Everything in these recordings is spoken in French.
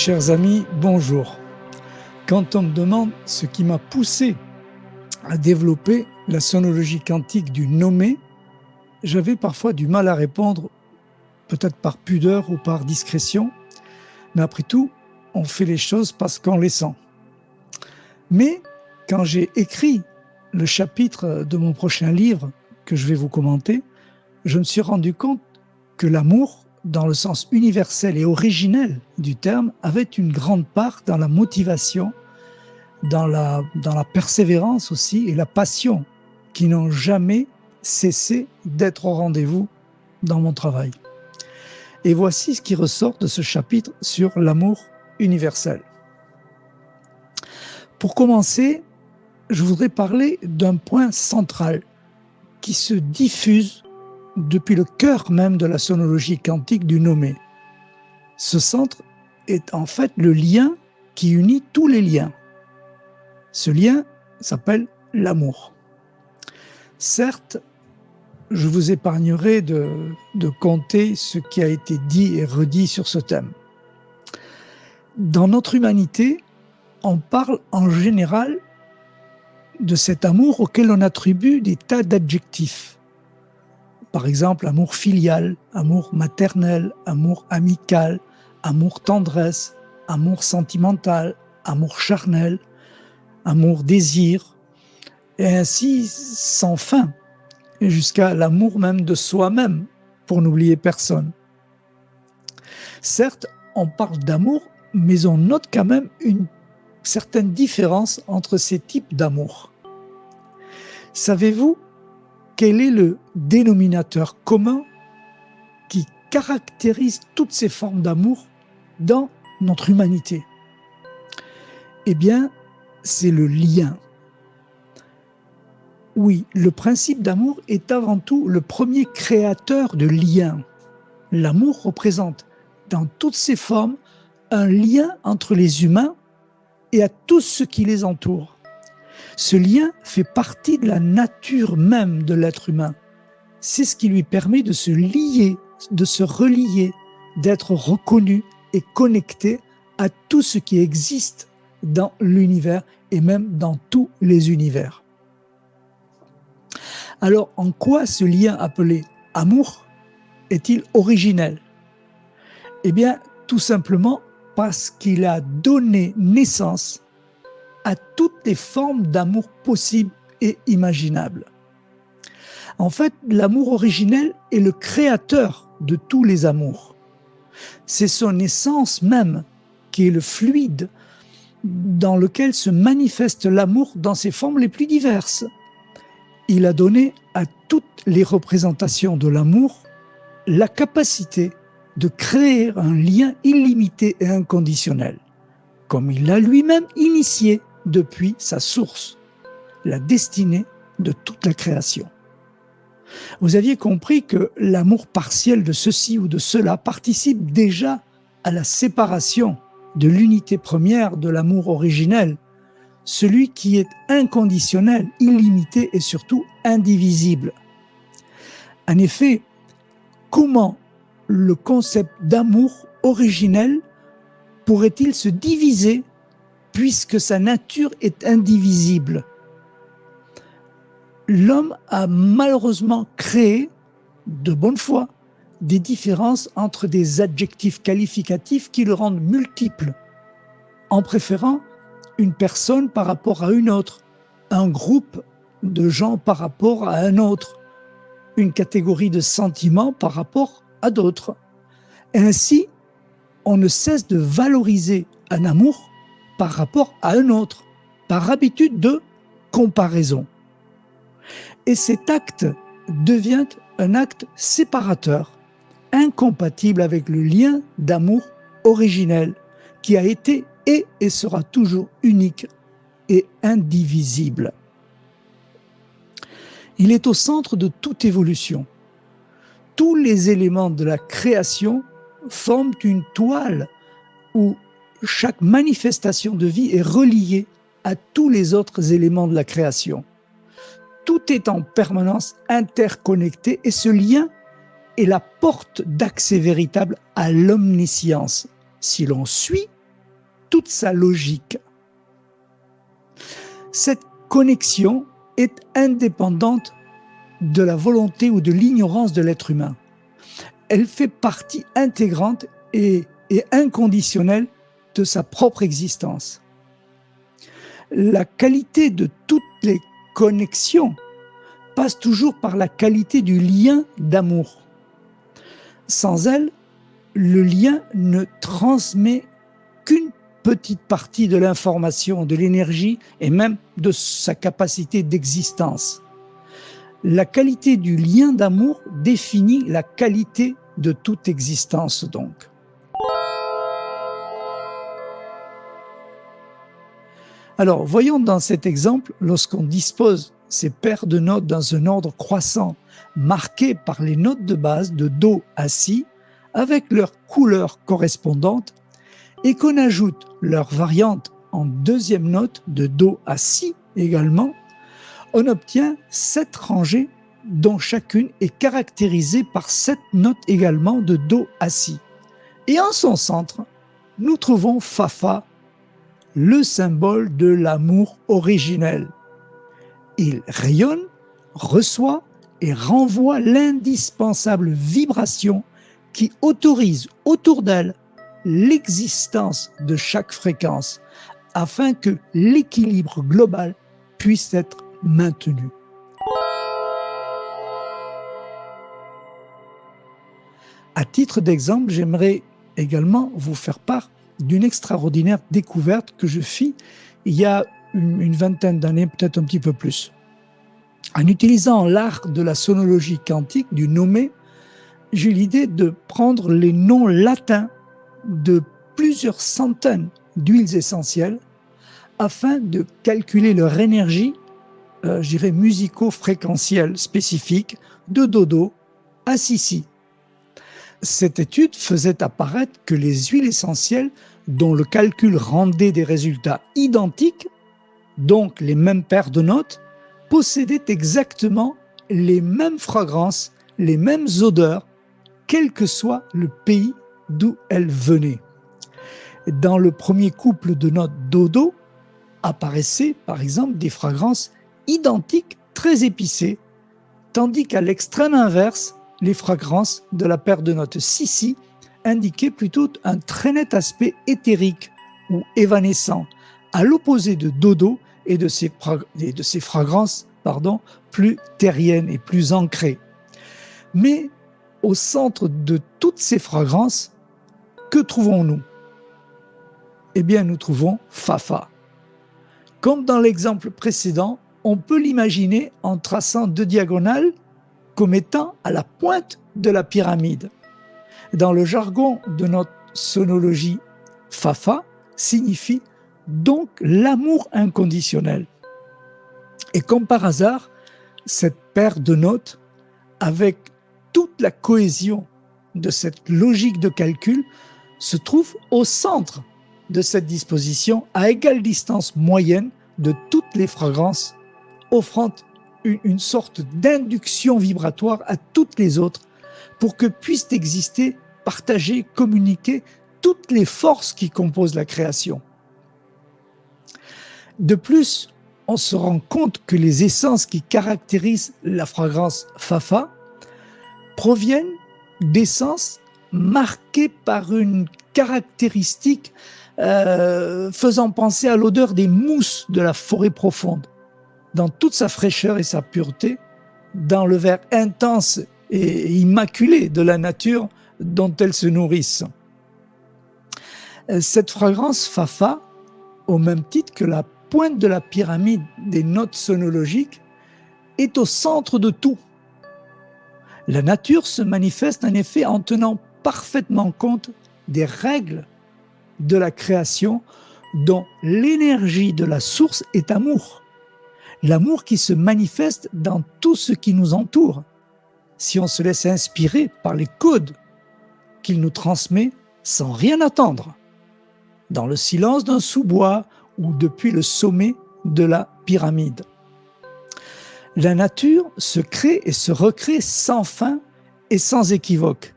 Chers amis, bonjour. Quand on me demande ce qui m'a poussé à développer la sonologie quantique du nommé, j'avais parfois du mal à répondre, peut-être par pudeur ou par discrétion, mais après tout, on fait les choses parce qu'on les sent. Mais quand j'ai écrit le chapitre de mon prochain livre que je vais vous commenter, je me suis rendu compte que l'amour, dans le sens universel et originel du terme, avait une grande part dans la motivation, dans la persévérance aussi et la passion qui n'ont jamais cessé d'être au rendez-vous dans mon travail. Et voici ce qui ressort de ce chapitre sur l'amour universel. Pour commencer, je voudrais parler d'un point central qui se diffuse depuis le cœur même de la sonologie quantique du nommé. Ce centre est en fait le lien qui unit tous les liens. Ce lien s'appelle l'amour. Certes, je vous épargnerai de compter ce qui a été dit et redit sur ce thème. Dans notre humanité, on parle en général de cet amour auquel on attribue des tas d'adjectifs. Par exemple, amour filial, amour maternel, amour amical, amour tendresse, amour sentimental, amour charnel, amour désir, et ainsi sans fin, jusqu'à l'amour même de soi-même, pour n'oublier personne. Certes, on parle d'amour, mais on note quand même une certaine différence entre ces types d'amour. Savez-vous quel est le dénominateur commun qui caractérise toutes ces formes d'amour dans notre humanité? Eh bien, c'est le lien. Oui, le principe d'amour est avant tout le premier créateur de liens. L'amour représente, dans toutes ses formes, un lien entre les humains et à tout ce qui les entoure. Ce lien fait partie de la nature même de l'être humain. C'est ce qui lui permet de se lier, de se relier, d'être reconnu et connecté à tout ce qui existe dans l'univers et même dans tous les univers. Alors, en quoi ce lien appelé amour est-il originel? Eh bien, tout simplement parce qu'il a donné naissance à toutes les formes d'amour possibles et imaginables. En fait, l'amour originel est le créateur de tous les amours. C'est son essence même qui est le fluide dans lequel se manifeste l'amour dans ses formes les plus diverses. Il a donné à toutes les représentations de l'amour la capacité de créer un lien illimité et inconditionnel, comme il l'a lui-même initié depuis sa source, la destinée de toute la création. Vous aviez compris que l'amour partiel de ceci ou de cela participe déjà à la séparation de l'unité première de l'amour originel, celui qui est inconditionnel, illimité et surtout indivisible. En effet, comment le concept d'amour originel pourrait-il se diviser puisque sa nature est indivisible? L'homme a malheureusement créé, de bonne foi, des différences entre des adjectifs qualificatifs qui le rendent multiple, en préférant une personne par rapport à une autre, un groupe de gens par rapport à un autre, une catégorie de sentiments par rapport à d'autres. Ainsi, on ne cesse de valoriser un amour par rapport à un autre, par habitude de comparaison. Et cet acte devient un acte séparateur, incompatible avec le lien d'amour originel qui a été et sera toujours unique et indivisible. Il est au centre de toute évolution. Tous les éléments de la création forment une toile où chaque manifestation de vie est reliée à tous les autres éléments de la création. Tout est en permanence interconnecté et ce lien est la porte d'accès véritable à l'omniscience. Si l'on suit toute sa logique. Cette connexion est indépendante de la volonté ou de l'ignorance de l'être humain. Elle fait partie intégrante et inconditionnelle de sa propre existence. La qualité de toutes les connexions passe toujours par la qualité du lien d'amour. Sans elle, le lien ne transmet qu'une petite partie de l'information, de l'énergie et même de sa capacité d'existence. La qualité du lien d'amour définit la qualité de toute existence donc. Alors, voyons dans cet exemple, lorsqu'on dispose ces paires de notes dans un ordre croissant, marquées par les notes de base de Do à Si, avec leurs couleurs correspondantes, et qu'on ajoute leurs variantes en deuxième note de Do à Si également, on obtient 7 rangées dont chacune est caractérisée par 7 notes également de Do à Si. Et en son centre, nous trouvons Fa-Fa, le symbole de l'amour originel. Il rayonne, reçoit et renvoie l'indispensable vibration qui autorise autour d'elle l'existence de chaque fréquence afin que l'équilibre global puisse être maintenu. À titre d'exemple, j'aimerais également vous faire part d'une extraordinaire découverte que je fis il y a une vingtaine d'années, peut-être un petit peu plus. En utilisant l'art de la sonologie quantique, du nommer, j'ai eu l'idée de prendre les noms latins de plusieurs centaines d'huiles essentielles afin de calculer leur énergie, je dirais musico-fréquentielle spécifique de dodo à si. Cette étude faisait apparaître que les huiles essentielles dont le calcul rendait des résultats identiques, donc les mêmes paires de notes, possédaient exactement les mêmes fragrances, les mêmes odeurs, quel que soit le pays d'où elles venaient. Dans le premier couple de notes dodo apparaissaient par exemple des fragrances identiques très épicées, tandis qu'à l'extrême inverse, les fragrances de la paire de notes si indiquaient plutôt un très net aspect éthérique ou évanescent, à l'opposé de dodo et de ses fragrances plus terriennes et plus ancrées. Mais au centre de toutes ces fragrances, que trouvons-nous ? Eh bien, nous trouvons Fa-Fa. Comme dans l'exemple précédent, on peut l'imaginer en traçant 2 diagonales comme étant à la pointe de la pyramide. Dans le jargon de notre sonologie, Fa-Fa signifie donc l'amour inconditionnel. Et comme par hasard, cette paire de notes, avec toute la cohésion de cette logique de calcul, se trouve au centre de cette disposition à égale distance moyenne de toutes les fragrances, offrant une sorte d'induction vibratoire à toutes les autres pour que puissent exister, partager, communiquer toutes les forces qui composent la création. De plus, on se rend compte que les essences qui caractérisent la fragrance Fa-Fa proviennent d'essences marquées par une caractéristique faisant penser à l'odeur des mousses de la forêt profonde, dans toute sa fraîcheur et sa pureté, dans le vert intense et immaculé de la nature dont elles se nourrissent. Cette fragrance Fa-Fa, au même titre que la pointe de la pyramide des notes sonologiques, est au centre de tout. La nature se manifeste en effet en tenant parfaitement compte des règles de la création dont l'énergie de la source est amour. L'amour qui se manifeste dans tout ce qui nous entoure, si on se laisse inspirer par les codes qu'il nous transmet sans rien attendre, dans le silence d'un sous-bois ou depuis le sommet de la pyramide. La nature se crée et se recrée sans fin et sans équivoque.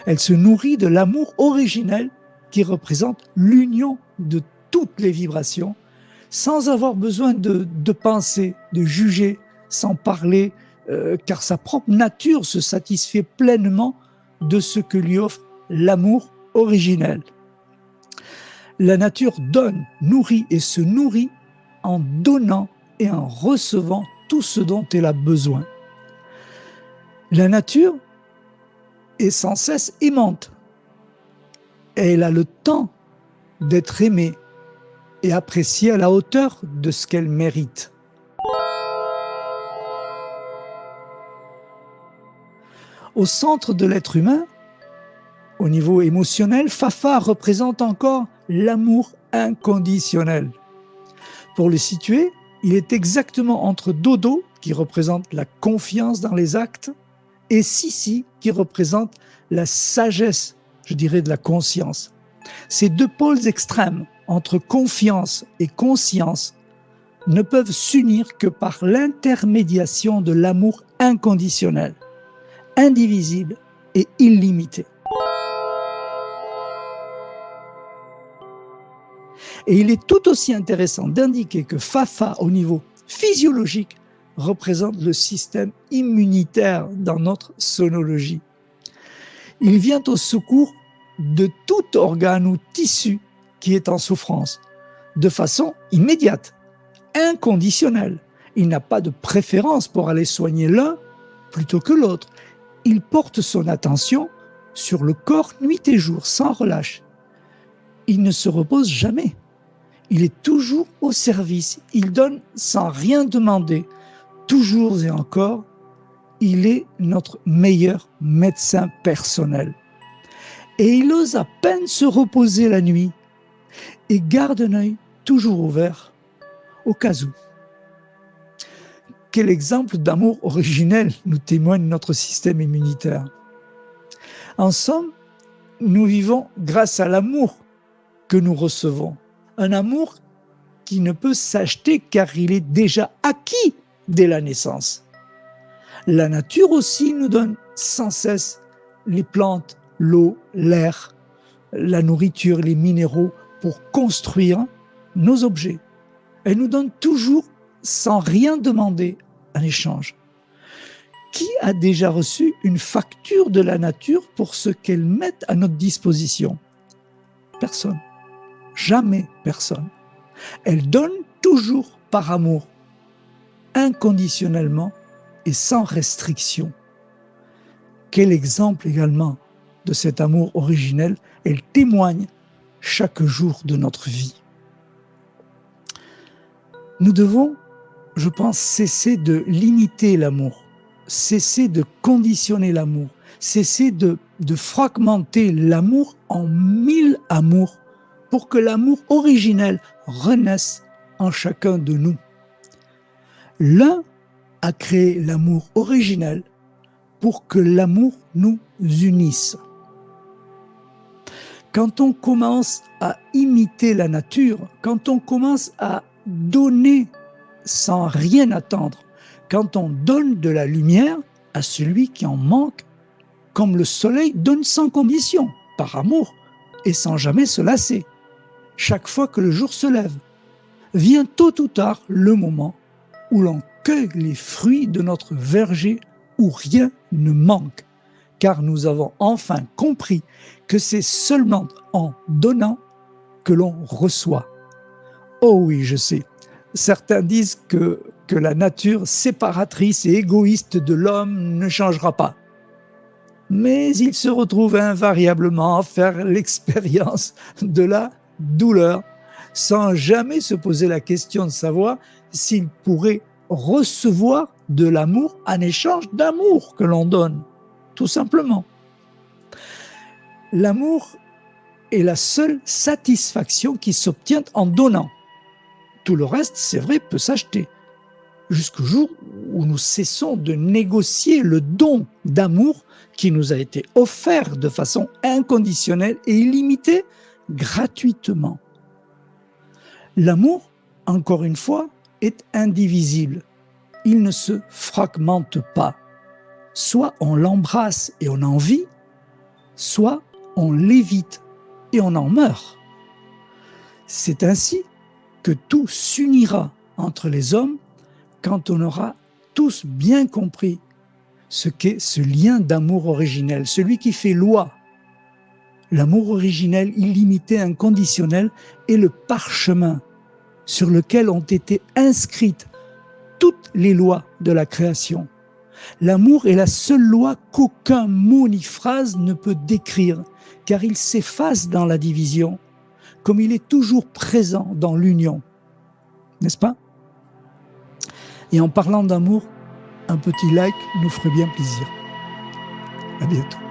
Elle se nourrit de l'amour originel qui représente l'union de toutes les vibrations, sans avoir besoin de penser, de juger, sans parler, car sa propre nature se satisfait pleinement de ce que lui offre l'amour originel. La nature donne, nourrit et se nourrit en donnant et en recevant tout ce dont elle a besoin. La nature est sans cesse aimante et elle a le temps d'être aimée et appréciée à la hauteur de ce qu'elle mérite. Au centre de l'être humain, au niveau émotionnel, Fafa représente encore l'amour inconditionnel. Pour le situer, il est exactement entre Dodo, qui représente la confiance dans les actes, et Sissi, qui représente la sagesse, je dirais, de la conscience. Ces deux pôles extrêmes, entre confiance et conscience, ne peuvent s'unir que par l'intermédiation de l'amour inconditionnel, indivisible et illimité. Et il est tout aussi intéressant d'indiquer que Fafa, au niveau physiologique, représente le système immunitaire dans notre sonologie. Il vient au secours de tout organe ou tissu qui est en souffrance, de façon immédiate, inconditionnelle. Il n'a pas de préférence pour aller soigner l'un plutôt que l'autre. Il porte son attention sur le corps nuit et jour, sans relâche. Il ne se repose jamais. Il est toujours au service. Il donne sans rien demander. Toujours et encore, il est notre meilleur médecin personnel. Et il ose à peine se reposer la nuit et garde un œil toujours ouvert au cas où. Quel exemple d'amour originel nous témoigne notre système immunitaire. En somme, nous vivons grâce à l'amour que nous recevons. Un amour qui ne peut s'acheter car il est déjà acquis dès la naissance. La nature aussi nous donne sans cesse les plantes, l'eau, l'air, la nourriture, les minéraux pour construire nos objets. Elle nous donne toujours sans rien demander en échange. Qui a déjà reçu une facture de la nature pour ce qu'elle met à notre disposition? Personne. Jamais personne. Elle donne toujours par amour, inconditionnellement et sans restriction. Quel exemple également de cet amour originel, elle témoigne chaque jour de notre vie. Nous devons, je pense, cesser de limiter l'amour, cesser de conditionner l'amour, cesser de fragmenter l'amour en 1000 amours pour que l'amour originel renaisse en chacun de nous. L'un a créé l'amour originel pour que l'amour nous unisse. Quand on commence à imiter la nature, quand on commence à donner sans rien attendre, quand on donne de la lumière à celui qui en manque, comme le soleil donne sans condition, par amour et sans jamais se lasser, chaque fois que le jour se lève, vient tôt ou tard le moment où l'on cueille les fruits de notre verger où rien ne manque, car nous avons enfin compris que c'est seulement en donnant que l'on reçoit. Oh oui, je sais, certains disent que la nature séparatrice et égoïste de l'homme ne changera pas. Mais il se retrouve invariablement à faire l'expérience de la douleur, sans jamais se poser la question de savoir s'il pourrait recevoir de l'amour en échange d'amour que l'on donne, tout simplement. L'amour est la seule satisfaction qui s'obtient en donnant. Tout le reste, c'est vrai, peut s'acheter. Jusqu'au jour où nous cessons de négocier le don d'amour qui nous a été offert de façon inconditionnelle et illimitée, gratuitement. L'amour, encore une fois, est indivisible. Il ne se fragmente pas. Soit on l'embrasse et on en vit, soit on l'évite et on en meurt. C'est ainsi que tout s'unira entre les hommes quand on aura tous bien compris ce qu'est ce lien d'amour originel, celui qui fait loi. L'amour originel, illimité, inconditionnel est le parchemin sur lequel ont été inscrites toutes les lois de la création. L'amour est la seule loi qu'aucun mot ni phrase ne peut décrire, car il s'efface dans la division, comme il est toujours présent dans l'union. N'est-ce pas? Et en parlant d'amour, un petit like nous ferait bien plaisir. À bientôt.